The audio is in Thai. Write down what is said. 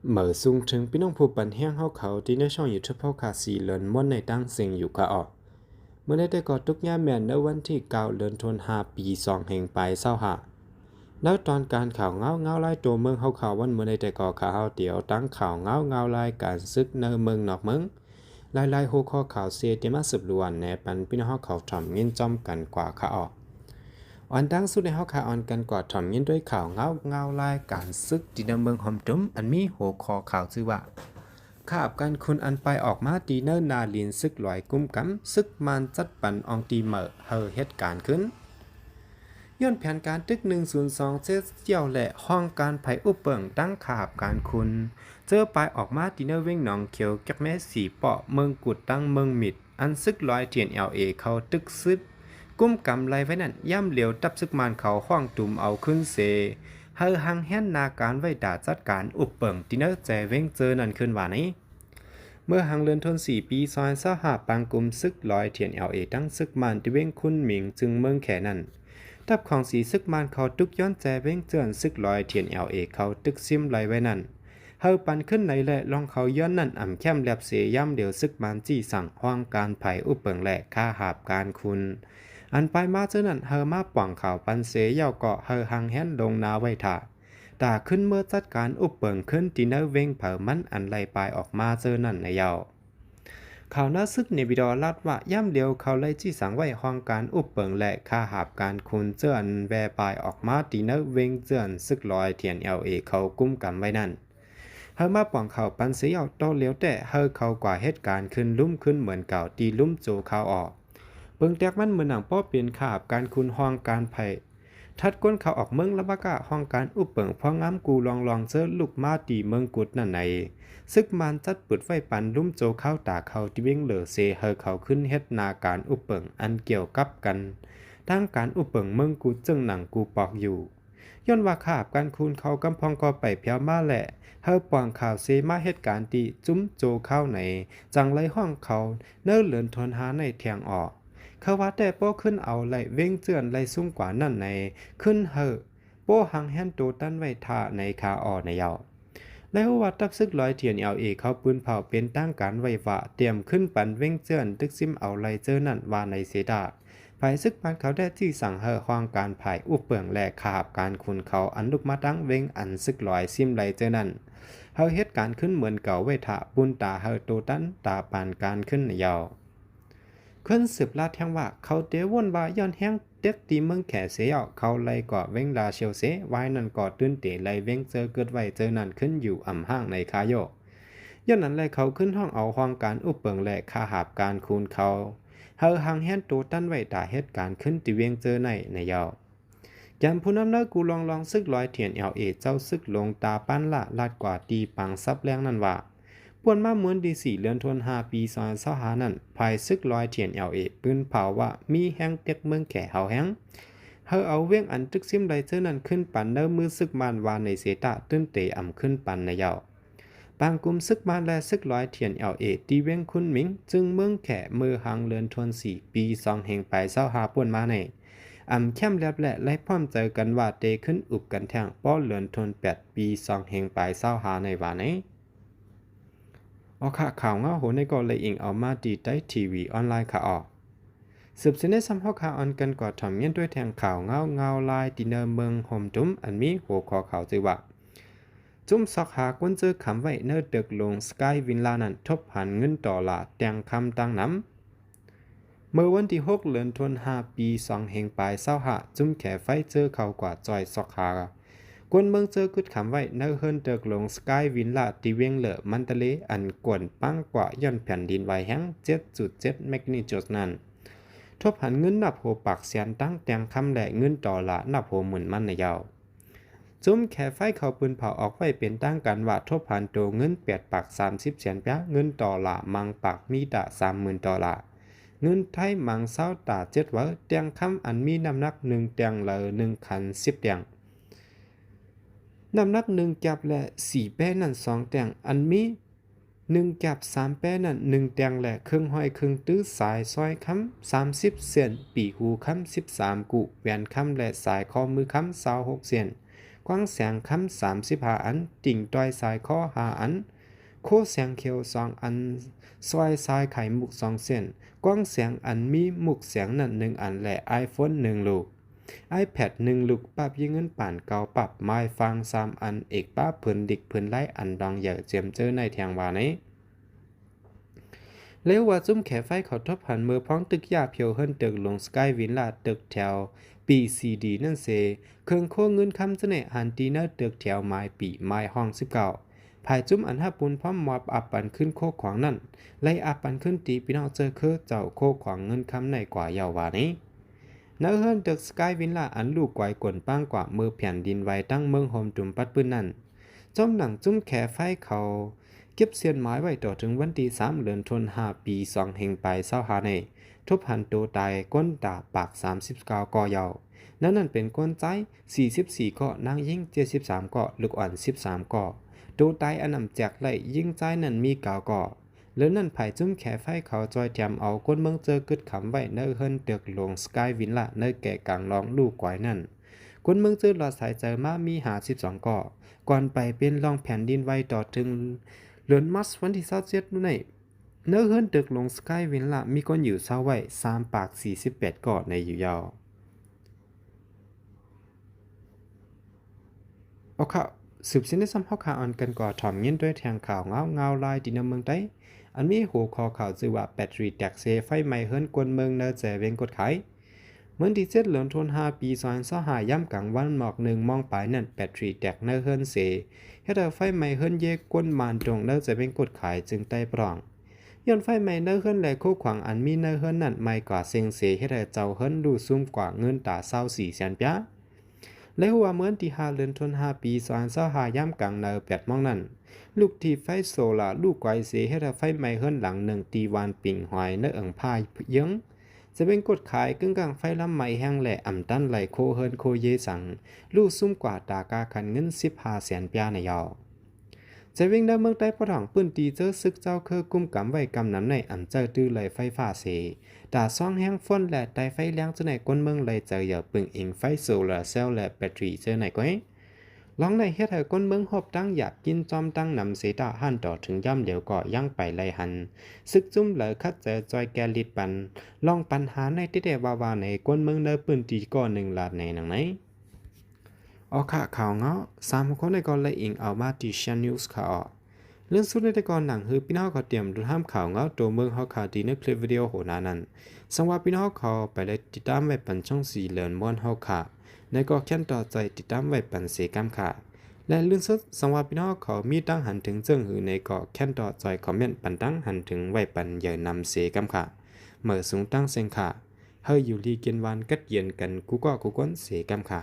เหมือซุงถึงพี่น้องผู้ปันแห้งเขาที่ในช่องยูทูบพ่อขาสีเลินม้วนในตั้งเสียงอยู่ก็ออกเมื่อได้ก่อทุกย่าแม่นในวันที่9เดือนธันวาคมปี2แห่งไปเศร้าหาแล้วตอนการข่าวเงาไล่ตัวเมืองเขาวันเมื่อได้ก่อข่าวเดี๋ยวตั้งข่าวเงาไล่การซึกในเมืองนอกเมืองไล่หัวข้อข่าวเสียที่มาสืบล้วนในปันพี่น้องเขาถ่อมเงินจอมกันกว่าข่าวออกอันดังสุดในเขาข่าวอันกันกว่าถ่อมเงินด้วยข่าวเงาไล่การซึกที่ในเมืองหอมจุ้มอันมีหัวข้อข่าวชื่อว่าข้าบกันคุณอันไปออกมาตีเนอร์นาลินซึกลอยกุ้มกำซึกมันจัดปันอองตีเหมอเฮอเหตุการณ์ขึ้นย้อนแผนการตึก102เจียวและห้องการไผ่อุปเปิงตั้งขาบการคุณเจอไปออกมาตีเนอร์เว้งหนองเขียวกับแม่สีเปาะเมืองกุดตั้งเมืองมิดอันซึกลอยเทียนLAเขาตึกซึบกุ้มกำไรไว้นั่นย่ำเหลียวตับซึกมันเขาห้องตุ่มเอาขึ้นเสเฮอหังแห่นนาการไว้ด่าจัดการอุปเปิงตีเนอร์แจเว้งเจอนั่นขึ้นว่านี้เมื่อหังเลือนทน4 ปีซอยเศร้าหาปังกุมซึกลอยเทียนLAตั้งซึกมันที่เว้งคุณหมิงจึงเมืองแขนั่นทับของสีซึกมันเขาตึกย้อนแจเว้งเจือนซึกลอยเทียนLAเขาตึกซิมไหลไว้นั่นเฮาปันขึ้นไหนและลองเขาย้อนนั่นอ่ำแคมแลบเสียย่ำเดียวซึกมันจี้สั่งห้องการไผ่อุปเปิงแหลกค่าหาบการคุณอันไปมาเจอนั่นเฮามาป่องข่าวปันเสียเย่าเกาะเฮาหังแห่นลงนาไว้ถ่าตาขึ้นเมื่อจัดการอุปเปิงขึ้นตีเนอร์เว้งเผามันอันไหลปลายออกมาเจอนั่นในเยาเขาน่าซึกในวิดีโอลัดว่าย่ำเดียวเขาเลยจี้สังไว้ห้องการอุปเปิงและค่าหาบการคุณเจือนแวปลายออกมาตีเนอร์เว้งเจือนซึกลอยเทียนLAเขากุ้มกันไว้นั่นเฮามาป่องเขาปันเสียเอาโตเลี้ยวแต่เฮาเขากว่าเหตุการณ์ขึ้นลุ่มขึ้นเหมือนเก่าตีลุ่มโจเขาออกเบิ่งแตกมันเหมือนหนังป้อเปลี่ยนขาบการคุณห้องการไผ่ทัดก้นเขาออกเมืองละบากะห้องการอุปเปิงพองามกูลองเจอลูกมาตีเมืองกุดนั่นในซึกมันจัดปึดไฟปันลุ่มโจเข้าตาเขาที่เว้งเหลือเซเฮอเขาขึ้นเฮ็ดนาการอุปเปิงอันเกี่ยวกับกันทั้งการอุปเปิงเมืองกุดจึงหนังกูปอกอยู่ย้อนว่าขาบการคูณเขากำพองก็ไปเพียวมาแหละเฮาปองข่าวเซมาเหตุการณ์ที่จุ้มโจเข้าในจังไรห้องเขาเนิ่นเหลือนทนหาในเทียงออกเขาว่าแต่โป้ขึ้นเอาไหลเว้งเจือนไหลสูงกว่านั่นในขึ้นเฮอโป้หังแฮนโตตันไว้ท่าในคาออในเยาแล้วว่าตับซึกลอยเทียนLAเขาปืนเผาเป็นตั้งการไว้ว่าเตรียมขึ้นปันเว้งเจือนตึกซิมเอาไหลเจอนั่นว่าในเสดาภายซึกปันเขาได้ที่สั่งเฮอห้องการภายอุปเปิงและขาบการคุณเขาอันลุกมาตั้งเว้งอันซึกลอยซิมไหลเจอนั่นเฮาเหตุการณ์ขึ้นเหมือนเก่าไว้ท่าปุนตาเฮอโตตันตาปานการขึ้นในเยาขึ้นสืบลาแทงว่าเขาเตวนว่าย้อนแห้งเด็กตีเมืองแขเสียเขาไล่ก่อเว้งลาเชียวเสไว้นั่นก่อตื้นเตะไล่เว้งเจอเกิดไว้เจอนั่นขึ้นอยู่อ่ำห้างในคาโยย้อนนั้นไล่เขาขึ้นห้องเอาห้องการอุปเปิงและคาหาบการคูณเขาเฮาหังแฮนโตตั้นไว้ตาเหตุการณ์ขึ้นตีเวียงเจอในเยาแกมผู้นำเนื้อกูลองซึกลอยเทียนLAเจ้าซึกลงตาปั้นละลาดกว่าตีปังซับแรงนั่นว่าปวนมาเหมือนดี4เดือนธันวาคมปี2025นั่นภายซึกลอยเทียนLAปืนเผาว่ามีแห้งเต็กเมืองแก่เฮาแห้งเฮาเอาเวียงอันตึกซิมไดเจอนั่นขึ้นปันเนื้อมือซึกมานวานในเสตะตื้นเตอ่ำขึ้นปันในเยาบางกลุ่มซึกมานและซึกลอยเทียนLAตีเวียงคุณหมิงจึงเมืองแก่มือหังเลือนทวน4 ปี2แห่งไป25ป่วนมาในแคมแลบและไล่พร้อมเจอกันว่าเตขึ้นอุบกันแทงป้อเลือนทน8 ปี2แห่งไป25ในวานนี้ออกข่าวเงาโหในก็เลยอิงเอามาดีได้ทีวีออนไลน์ค่ะออกสืบเสนอซ้ำข้อข่าวอันกันก่อทำเงี้ยด้วยแทงข่าวเงาลายดินเนอร์เมืองโฮมจุ้มอันมีหัวข้อข่าวจือว่าจุ้มซอกหากวนเจอคำไว้เนื้อเด็กลงสกายวินลานั้นทบหันเงินดอลลาร์แตงคำตั้งน้ำเมื่อวันที่6เดือนธันวาคมปี2แห่งปลาย25จุ้มแขไฟเจอเขากว่าจอยซอกหากวนเมืองเจอกึดคำไว้เนื้อเฮิรนเด็กลงสกายวินลาตีเวียงเหลือมันทะเลอันกวนปังกว่าย่อนแผ่นดินไหวแห้ง 7.7 แมกนิจูดนั้นทบหันเงินนับหัวปากเสียนตั้งแตงคำและเงินดอลลาร์นับหัวหมื่นมันในยาวจุ้มแค่ไฟเขาปืนเผาออกไว้เป็นตั้งกันว่าทบหันตัวเงิน8ปาก30เสียนแปะเงินดอลลาร์มังปากมีดะ30,000 ดอลลาร์เงินไทยมังเศร้าตา7ว่าแตงคำอันมีน้ำหนัก1แตงเหลือ1คัน10แตงน้ำหนัก1แก็บและ4แป้นั่น2แตงอันมี1แก็บ3แป้นั่น1แตงและครึ่งห้อยครึ่งตื้อสายซอยคำ30เซนปีหูคำ13กุแหวนคำและสายข้อมือคำ26เซน กว้างเสียงคำ35อันติ่งต้อยสายข้อ5อันโคเสียงเขียว2อันซอยสายไข่มุก2เส้นกว้างเสียงอันมีมุกเสียงนั้น1อันและ iPhone 1ลูก iPad 1ลูกปรับยิงเงินป่านเก่าปรับไม้ฟัง3อันเอกป้าเพิ่นดิกเพิ่นไล่อันดองเหยอะเจียมเจอในแทงว่านี้เลี้ยวว่าจุ้มแขไฟเขาทบหันมือพ้องตึกยาเพียวเฮิรนตึกลงสกายวินลาตึกแถว BCD นั่นเสเครื่องโคเงินคำเสน่หันตีเนอร์ตึกแถวไม้ปีไม้ห้อง19ภายจุ้มอันห้าปุนพร้อมมอบอับปันขึ้นโคขวางนั่นไล่อับปันขึ้นตีพี่น้องเจอคือเจ้าโคขวางเงินคำในกว่าเยาววานี้เนื้อเฮิรนตึกสกายวินลาอันลูกไกวกวนป้างกว่ามือแผ่นดินไว้ตั้งเมืองโฮมจุ่มปัดปืนนั่นจอมหนังจุ้มแขไฟเขาเก็บเสียนไม้ไว้ต่อถึงวันที่3เดือนธันวาคมปี2แห่งไป25ในทุบหันโตตายก้นดาปาก39ก่อยาวนั่นเป็นก้นใจ44ก่อนางยิ่ง73ก่อลูกอ่อน13ก่อโตตายอันนำแจกไหลยิ่งใจนั้นมี9ก่อแล้วนั่นไผ่จุ้มแขไฟเขาจอยแถมเอาก้นเมืองเจอกึดขำไว้เนื้อเฮิรนเตือกลงสกายวินละเนื้อแก่กลางร้องลูกกวายนั่นก้นเมืองเจอหลอดสายเจอมามี52ก่อก่อนไปเป็นรองแผ่นดินไว้ต่อถึงเดือนมัสวันที่27นู่นนี่เนื้อเฮิรนตึกลงสกายวินละมีคนอยู่เศร้าไว้3ปาก48ก่อในอยู่ยาวเอาข่าวสืบสินได้ซ้ำข้อข่าวอันกันก่อถ่อมเงี้ยด้วยแทงข่าวเงาลายดินเมืองใต้อันมีหัวคอข่าวชื่อว่าแบตเตอรี่แตกเซไฟไหม้เฮิรนกวนเมืองเนอเจเวงกดขายเหมือนที่7เหลือนทน5ปี2025ย่ำกลางวันหมอก1มองปลายนั่นแบตเตอรี่แตกเนอเฮิรนเซเฮ็ดให้ไฟไหม้เฮิรนเยกกวนมานตรงเนอเจเวงกดขายจึงใต้ปล่องย้อนไฟไหม้เนอเฮิรนและคู่ขวางอันมีเนอเฮิรนนั่นไม่กว่าเซิงเสเฮ็ดให้เจ้าเฮิรนดูซุ่มกว่าเงินตา24แสนปะและหัวเหมือนที่5เดือนธันวาคมปี2025ย่ำกลางเนอ8มองนั่นลูกที่ไฟโซล่าลูกไกวเสเฮ็ดให้ไฟไหม้เฮิรนหลัง1ตีวานปิ่งหอยเนอเอิงพายยังจะเป็นกดขายกึ่งกลางไฟลำไหม้แห้งและอ่ำตันไหลโคเฮิรนโคเยสังลูกซุ่มกว่าตากาคันเงิน15แสนปะในยอจะวิ่งได้เมืองใต้พอถังปืนตีเจอซึกเจ้าคือกุมกำไว้กำน้ำในอ่ำเจอตื้อไหลไฟฟ้าเสตาซ่องแห้งฝนและไตไฟเลี้ยงเจอในก้นเมืองไหลเจออย่าปึงอิงไฟโซลาร์เซลล์และแบตเตอรี่เจอในก้อยลองในเฮ็ดให้ก้นเมืองหอบตั้งอยากกินจอมตั้งนำเสตาหันต่อถึงย่ำเดี๋ยวก็ย่างไปไล่หันซึกจุ่มเหลือคัดเจอจอยแกลิดปันลองปัญหาในที่เดวาในก้นเมืองเนอปืนตีก่อ1 ล้านในหนังไหนออกข่าวเงา3คนในก่อนเลยอิงเอามาที่ชันนิวส์ข่าวเรื่องสุดในแต่ก่อนหนังคือพี่น้องเขาเตรียมดูห้ามข่าวเงาตัวเมืองเขาข่าวดีในคลิปวิดีโอโหนานั้นสังว่าพี่น้องเขาไปเลยติดตามไว้ปันช่อง4เหลือนม้วนเขาข่าในก็แค่นต่อใจติดตามไว้ปันเสกำข่าและเรื่องสุดสังว่าพี่น้องเขามีตั้งหันถึงเจิงหือในก็แค่นต่อใจคอมเมนต์ปันตั้งหันถึงไว้ปันเยนำเสกำข่าเมื่อสูงตั้งเซงข่าเฮยอยู่ลีเกียนวันกัดเย็นกันกูก็กูก้นเสกำข่า